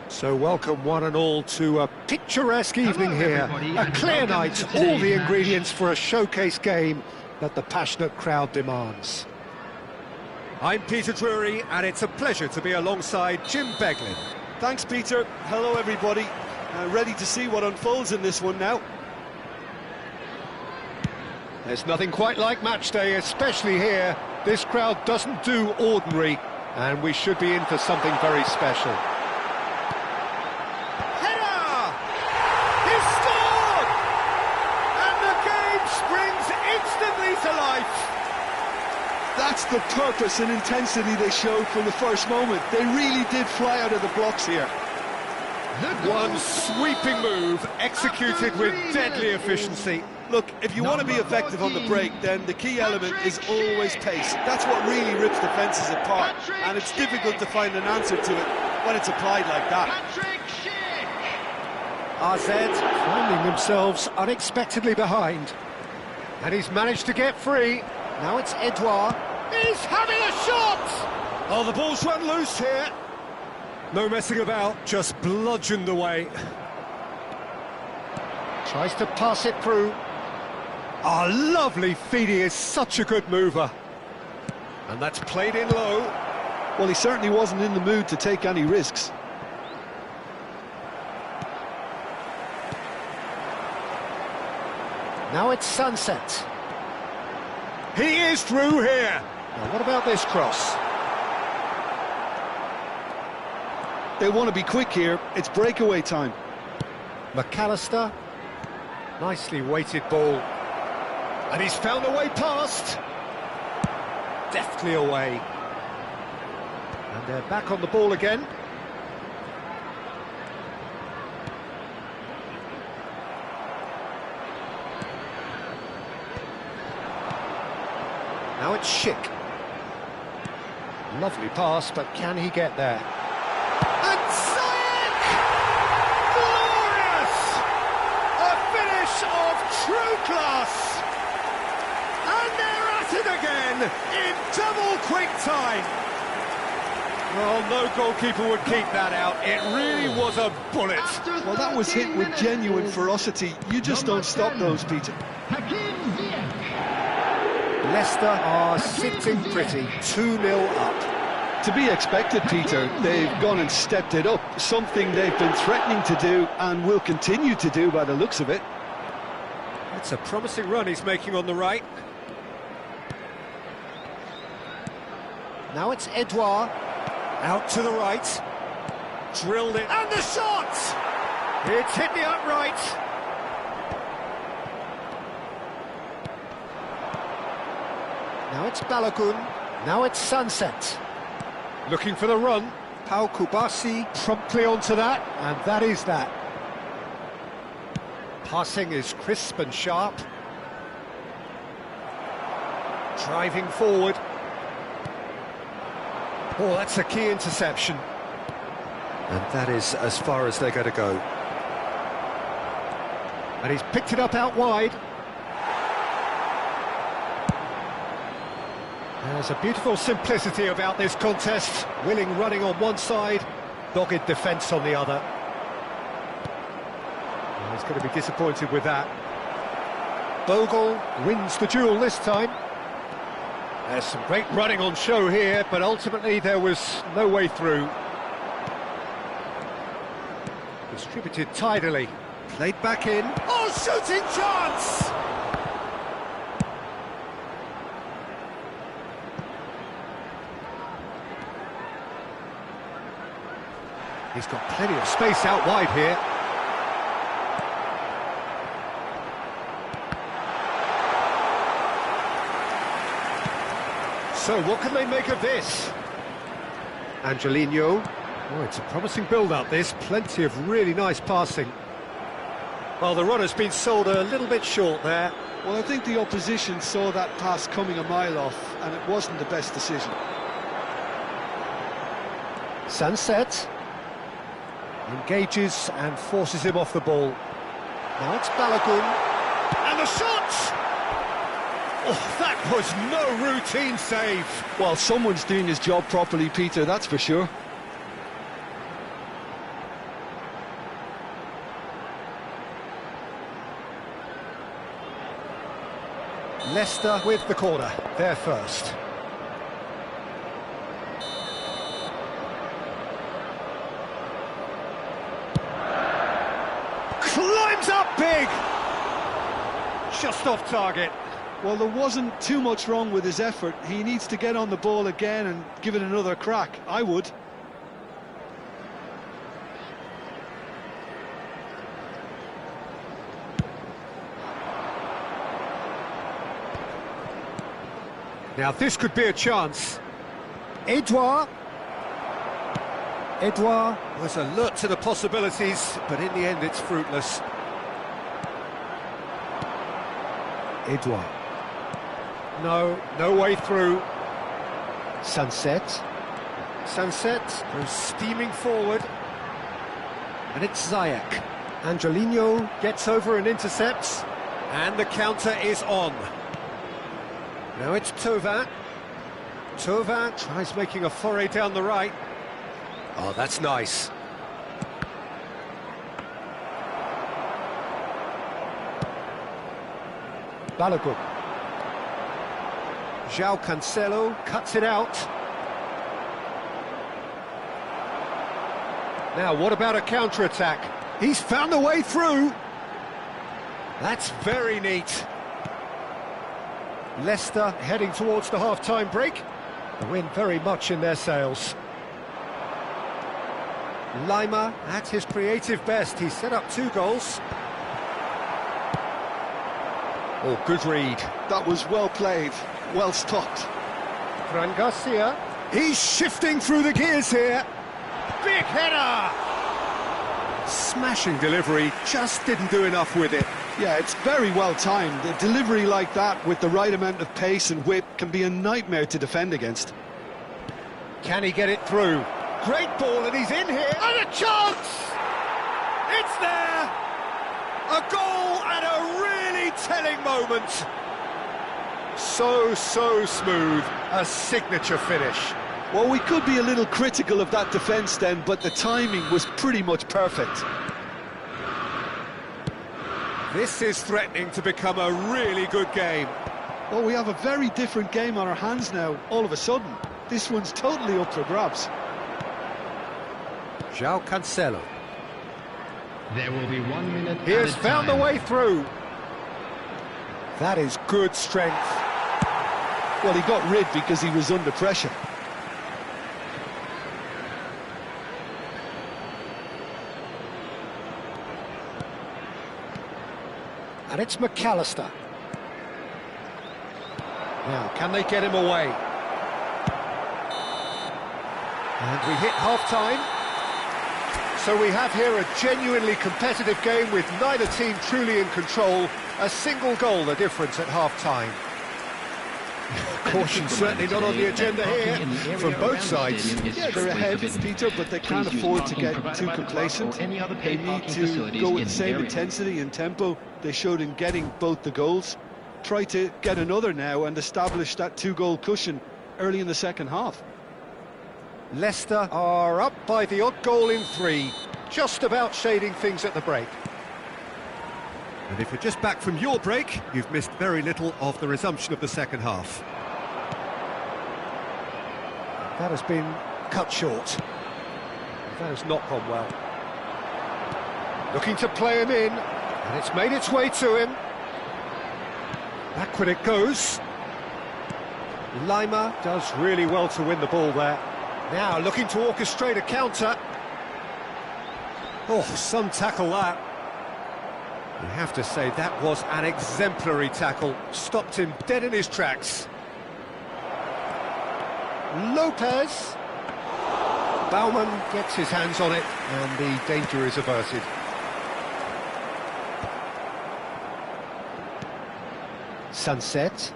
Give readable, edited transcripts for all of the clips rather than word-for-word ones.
So welcome one and all to a picturesque evening here. A clear night, all the ingredients for a showcase game that the passionate crowd demands. I'm Peter Drury, and it's a pleasure to be alongside Jim Beglin. Thanks, Peter. Hello, everybody. Ready to see what unfolds in this one now. There's nothing quite like match day, especially here. This crowd doesn't do ordinary, and we should be in for something very special. Header! He scored! And the game springs instantly to life. That's the purpose and intensity they showed from the first moment. They really did fly out of the blocks here. One sweeping move, executed with deadly efficiency. Look, if you want to be effective on the break, then the key element is always pace. That's what really rips defences apart, and it's difficult to find an answer to it when it's applied like that. AZ finding themselves unexpectedly behind. And he's managed to get free. Now it's Edouard. He's having a shot! Oh, the ball's run loose here. No messing about, just bludgeoned away. Tries to pass it through. Oh, lovely feed, he is such a good mover. And that's played in low. Well, he certainly wasn't in the mood to take any risks. Now it's Sunset. He is through here. Now, what about this cross? They want to be quick here. It's breakaway time. McAllister. Nicely weighted ball. And he's found a way past. Deftly away. And they're back on the ball again. Now it's Schick. Lovely pass, but can he get there? And Ziyech! Glorious! A finish of true class! And they're at it again, in double quick time! Well, no goalkeeper would keep that out. It really was a bullet. Well, that was hit with genuine ferocity. You just don't stop those, Peter. Leicester are sitting pretty, 2-0 up. To be expected, Peter. They've gone and stepped it up, something they've been threatening to do and will continue to do by the looks of it. It's a promising run he's making on the right. Now it's Edouard, out to the right, drilled it, and the shot! It's hit the upright. Now it's Balogun, now it's Sunset. Looking for the run, Pau Kubasi promptly onto that, and that is that. Passing is crisp and sharp. Driving forward. Oh, that's a key interception. And that is as far as they're going to go. And he's picked it up out wide. There's a beautiful simplicity about this contest. Willing running on one side, dogged defence on the other. Well, he's going to be disappointed with that. Bogle wins the duel this time. There's some great running on show here, but ultimately there was no way through. Distributed tidily. Played back in. Oh, shooting chance! He's got plenty of space out wide here. So, what can they make of this? Angelino. Oh, it's a promising build-up, this. Plenty of really nice passing. Well, the runner's been sold a little bit short there. Well, I think the opposition saw that pass coming a mile off, and it wasn't the best decision. Sunset. Engages and forces him off the ball. Now it's Balogun. And the shot! Oh, that was no routine save. Well, someone's doing his job properly, Peter, that's for sure. Leicester with the corner, they're first. Climbs up big! Just off target. Well, there wasn't too much wrong with his effort. He needs to get on the ball again and give it another crack. I would. Now this could be a chance. Edouard was alert to the possibilities, but in the end it's fruitless. Edouard. No way through. Sunset goes steaming forward. And it's Ziyech. Angelino gets over and intercepts. And the counter is on. Now it's Thauvin. Thauvin tries making a foray down the right. Oh, that's nice. Balogun. João Cancelo cuts it out. Now, what about a counter-attack? He's found a way through. That's very neat. Leicester heading towards the half-time break. The win very much in their sails. Lima at his creative best. He set up 2 goals. Oh, good read. That was well played, well stopped. Fran Garcia. He's shifting through the gears here. Big header! Smashing delivery, just didn't do enough with it. Yeah, it's very well timed. A delivery like that with the right amount of pace and whip can be a nightmare to defend against. Can he get it through? Great ball, and he's in here. And a chance! It's there! A goal and a really telling moment. So smooth. A signature finish. Well, we could be a little critical of that defence then, but the timing was pretty much perfect. This is threatening to become a really good game. Well, we have a very different game on our hands now, all of a sudden. This one's totally up for grabs. João Cancelo. There will be 1 minute. He has found a way through. That is good strength. Well, he got rid because he was under pressure. And it's McAllister. Now, can they get him away? And we hit half-time. So we have here a genuinely competitive game with neither team truly in control. A single goal the difference at half-time. Caution certainly not on the agenda here from both sides. Yeah, they're ahead, Peter, but they can't afford to get too complacent. They need to go with the same intensity and tempo they showed in getting both the goals. Try to get another now and establish that 2-goal cushion early in the second half. Leicester are up by the odd goal in 3, just about shading things at the break. And if you're just back from your break, you've missed very little of the resumption of the second half. That has been cut short. That has not gone well. Looking to play him in, and it's made its way to him. Backward it goes. Lima does really well to win the ball there. Now looking to orchestrate a counter. Oh, some tackle that. You have to say that was an exemplary tackle. Stopped him dead in his tracks. Lopez. Baumann gets his hands on it, and the danger is averted. Sunset.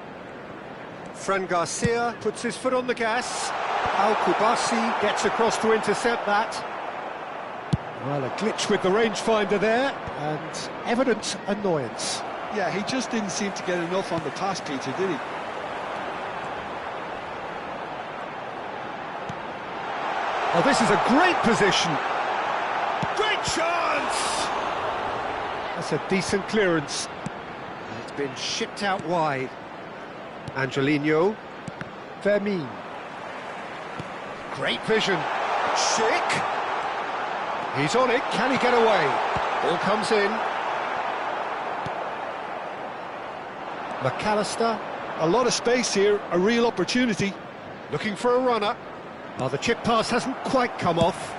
Fran Garcia puts his foot on the gas. Al-Kubasi gets across to intercept that. Well, a glitch with the rangefinder there, and evident annoyance. Yeah, he just didn't seem to get enough on the pass, Peter, did he? Oh, this is a great position. Great chance! That's a decent clearance. It's been shipped out wide. Angelino. Fermin. Great vision. Schick. He's on it. Can he get away? Ball comes in. McAllister. A lot of space here, a real opportunity. Looking for a runner. Oh, the chip pass hasn't quite come off.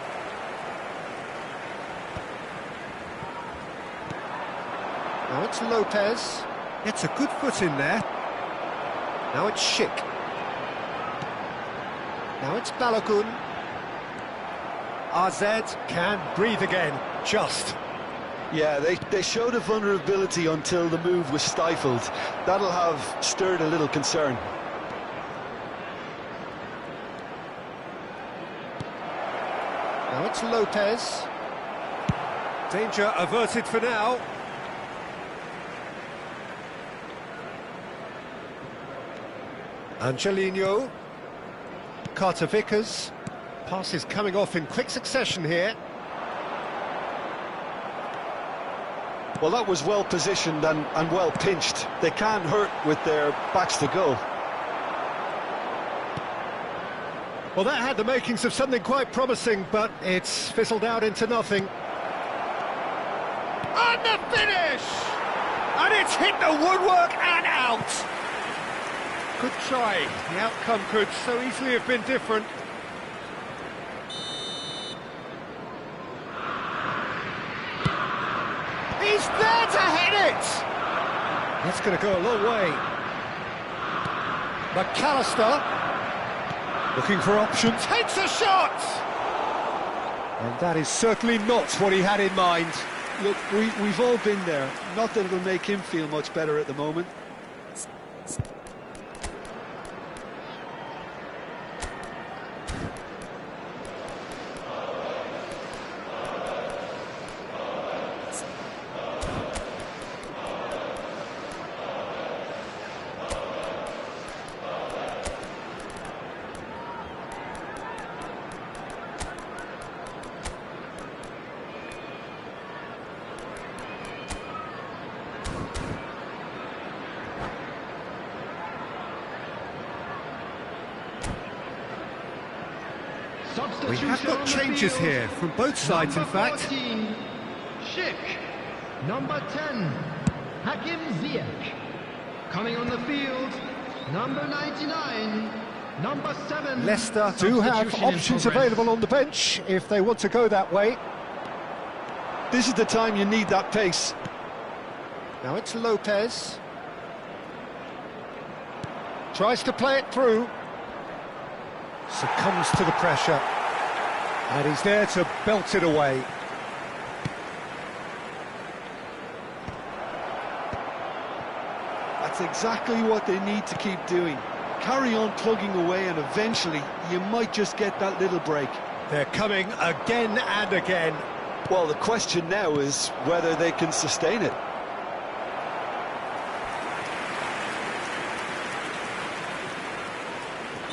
Now it's Lopez. Gets a good foot in there. Now it's Schick. Now it's Balogun. AZ can breathe again, just. Yeah, they showed a vulnerability until the move was stifled. That'll have stirred a little concern. Now it's Lopez. Danger averted for now. Angelino. Carter Vickers. Passes coming off in quick succession here. Well, that was well positioned and well pinched. They can't hurt with their backs to goal. Well, that had the makings of something quite promising, but it's fizzled out into nothing. And the finish! And it's hit the woodwork and out! Good try. The outcome could so easily have been different. He's there to hit it! That's going to go a long way. McAllister, looking for options, takes a shot! And that is certainly not what he had in mind. Look, we've all been there. Not that it'll make him feel much better at the moment. We have got changes here from both sides, in fact. 14, Schick. Number 10, Hakim Ziyech. Coming on the field, number 99, number 7. Leicester do have options available on the bench if they want to go that way. This is the time you need that pace. Now it's Lopez. Tries to play it through. Succumbs to the pressure. And he's there to belt it away. That's exactly what they need to keep doing. Carry on plugging away and eventually you might just get that little break. They're coming again and again. Well, the question now is whether they can sustain it.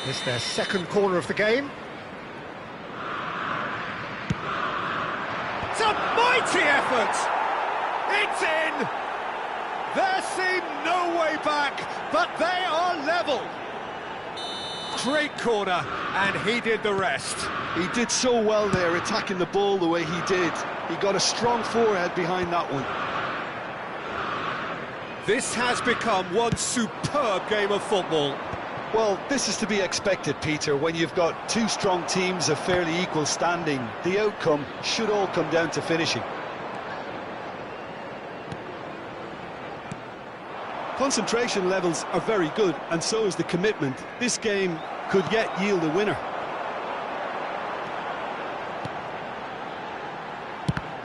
It's their second corner of the game. It's a mighty effort! It's in! There seemed no way back, but they are level. Great corner, and he did the rest. He did so well there, attacking the ball the way he did. He got a strong forehead behind that one. This has become one superb game of football. Well, this is to be expected, Peter, when you've got two strong teams of fairly equal standing. The outcome should all come down to finishing. Concentration levels are very good, and so is the commitment. This game could yet yield a winner.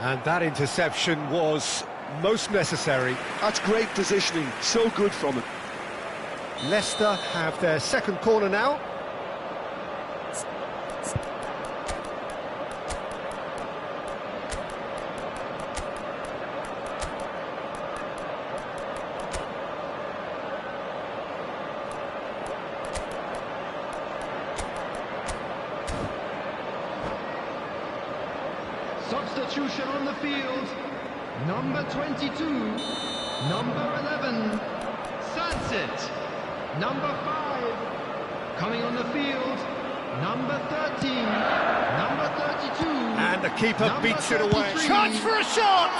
And that interception was most necessary. That's great positioning, so good from it. Leicester have their second corner now. Substitution on the field, number 22, number 11, Sunset. number 5. Coming on the field, number 13, number 32. And the keeper number beats it away. 33. Chance for a shot!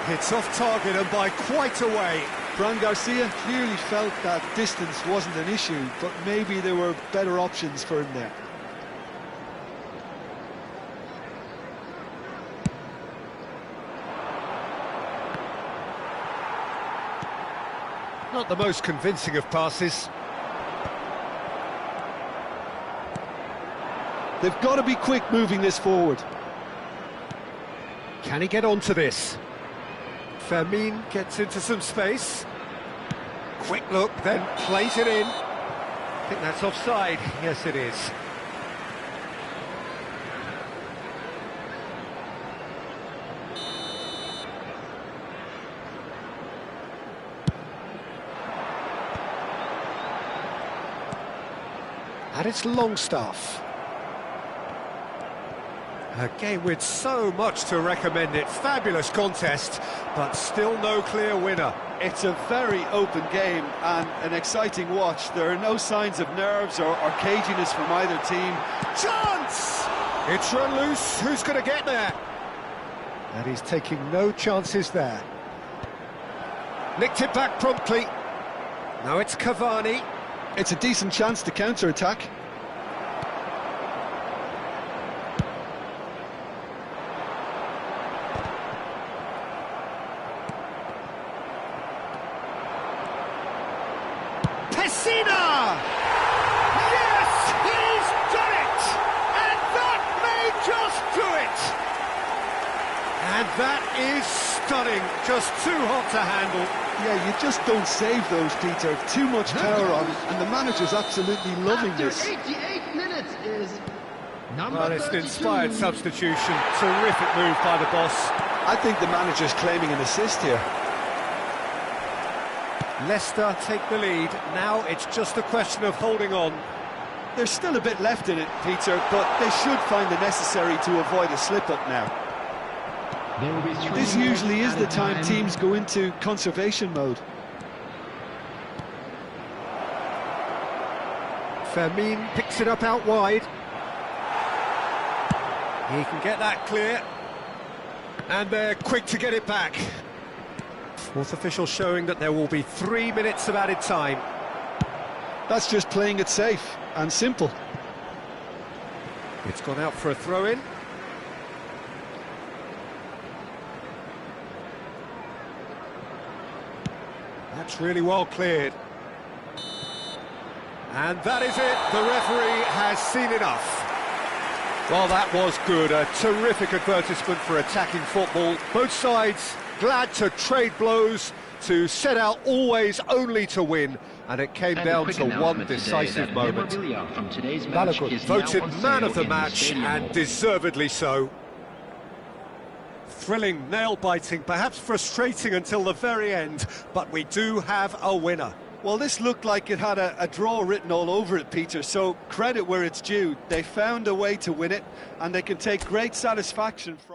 It's off target and by quite a way. Fran Garcia clearly felt that distance wasn't an issue, but maybe there were better options for him there. Not the most convincing of passes. They've got to be quick moving this forward. Can he get onto this? Fermin gets into some space. Quick look, then plays it in. I think that's offside. Yes, it is. And it's Longstaff. A game with so much to recommend it. Fabulous contest, but still no clear winner. It's a very open game and an exciting watch. There are no signs of nerves or caginess from either team. Chance! It's run loose. Who's going to get there? And he's taking no chances there. Nicked it back promptly. Now it's Cavani. It's a decent chance to counter-attack. Pessina! Yes, he's done it! And that may just do it! And that is stunning, just too hot to handle. Yeah, you just don't save those, Peter. Too much power on, and the manager's absolutely loving After this. 88 minutes is number Well, it's an 32. inspired substitution. Terrific move by the boss. I think the manager's claiming an assist here. Leicester take the lead. Now it's just a question of holding on. There's still a bit left in it, Peter, but they should find the necessary to avoid a slip-up now. There will be 3 This usually is the minutes time added teams go into conservation mode. Fermin picks it up out wide. He can get that clear. And they're quick to get it back. Fourth official showing that there will be 3 minutes of added time. That's just playing it safe and simple. It's gone out for a throw-in. That's really well cleared. And that is it. The referee has seen enough. Well, that was good. A terrific advertisement for attacking football. Both sides glad to trade blows, to set out always only to win. And it came down to one decisive moment. Balogun voted man of the match, and deservedly so. Thrilling, nail-biting, perhaps frustrating until the very end, but we do have a winner. Well, this looked like it had a draw written all over it, Peter, so credit where it's due. They found a way to win it, and they can take great satisfaction from